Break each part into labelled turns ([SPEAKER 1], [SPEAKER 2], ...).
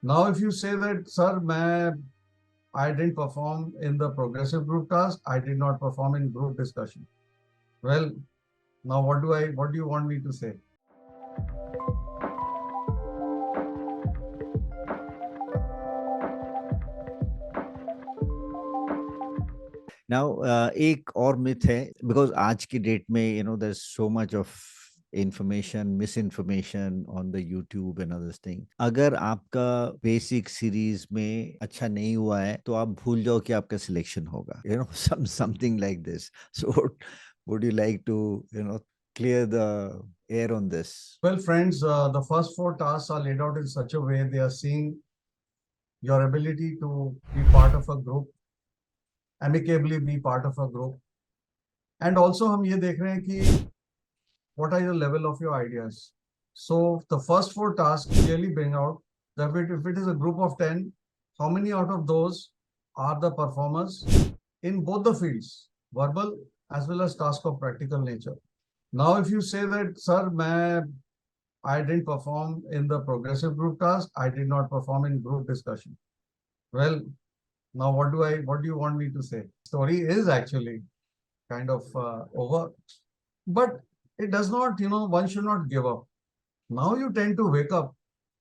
[SPEAKER 1] Now, if you say that, sir, I didn't perform in the progressive group task, I did not perform in group discussion. Well, now what do you want me to say?
[SPEAKER 2] Now, एक और myth है because आज की date में there's so much of information, misinformation on the YouTube and other thing. अगर आपका basic series में अच्छा नहीं हुआ है तो आप भूल जाओ कि आपका selection होगा. Something like this. So, would you like to clear the air on this?
[SPEAKER 1] Well, friends, the first 4 tasks are laid out in such a way they are seeing your ability to be part of a group, amicably be part of a group. And also हम ये देख रहे हैं कि what are the level of your ideas. So the first 4 tasks clearly bring out that if it is a group of 10, how many out of those are the performers in both the fields, verbal as well as task of practical nature. Now, if you say that, sir, I didn't perform in the progressive group task, I did not perform in group discussion. Well, now what do you want me to say? Story is actually kind of over, but it does not, one should not give up. Now you tend to wake up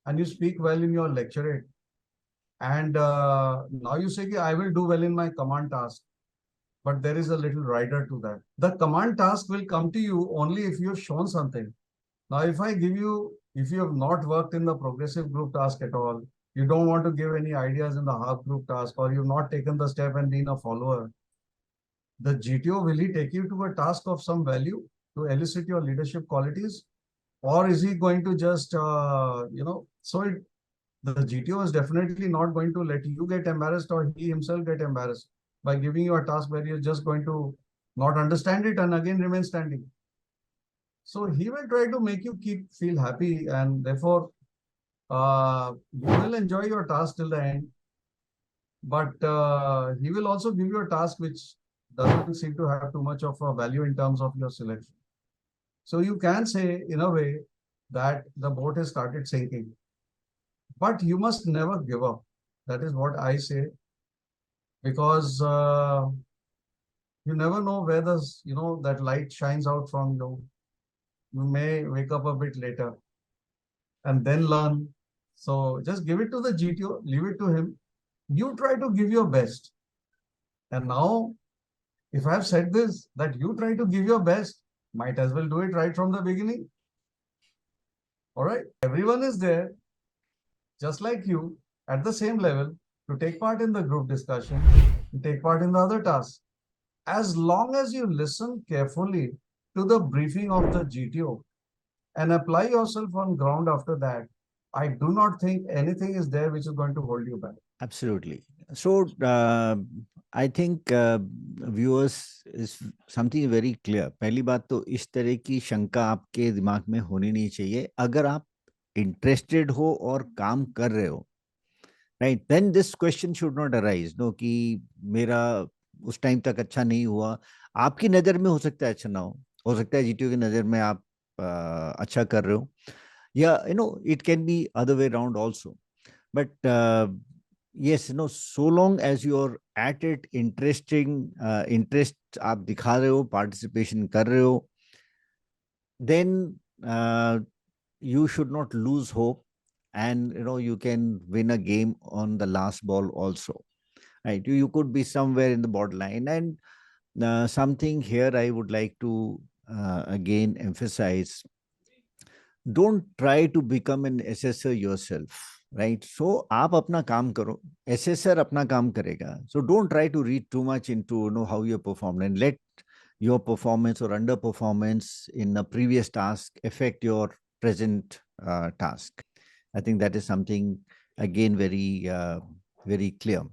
[SPEAKER 1] and you speak well in your lecturate. And now you say, I will do well in my command task. But there is a little rider to that. The command task will come to you only if you have shown something. Now, if you have not worked in the progressive group task at all, you don't want to give any ideas in the half group task, or you've not taken the step and been a follower, the GTO, will he take you to a task of some value to elicit your leadership qualities? Or is he going to just, the GTO is definitely not going to let you get embarrassed or he himself get embarrassed by giving you a task where you're just going to not understand it and again remain standing. So he will try to make you feel happy, and therefore you will enjoy your task till the end. But he will also give you a task which doesn't seem to have too much of a value in terms of your selection. So you can say, in a way, that the boat has started sinking. But you must never give up. That is what I say, because you never know where that light shines out from you. You may wake up a bit later and then learn. So just give it to the GTO, leave it to him. You try to give your best. And now, if I have said this, that you try to give your best, might as well do it right from the beginning. All right. Everyone is there, just like you, at the same level, to take part in the group discussion, to take part in the other tasks. As long as you listen carefully to the briefing of the GTO and apply yourself on ground after that, I do not think anything is there which is going to hold you back.
[SPEAKER 2] Absolutely. So, I think viewers is something very clear. पहली बात तो इस तरह की शंका आपके दिमाग में होनी नहीं चाहिए. अगर आप interested हो और काम कर रहे हो, right? Then this question should not arise. No, कि मेरा उस टाइम तक अच्छा नहीं हुआ. आपकी नज़र में हो सकता है अच्छा ना हो सकता है जीटीओ की नज़र में आप अच्छा कर रहे हो. Yeah, it can be other way around also. But yes, so long as you're at it, interest आप दिखा रहे हो, participation कर रहे हो, then you should not lose hope, and you can win a game on the last ball also, right? You could be somewhere in the borderline, and something here I would like to again emphasize: don't try to become an assessor yourself, right? So आप अपना काम करो, assessor अपना काम करेगा. So don't try to read too much into how you performed, and let your performance or underperformance in a previous task affect your present task. I think that is something again very very clear.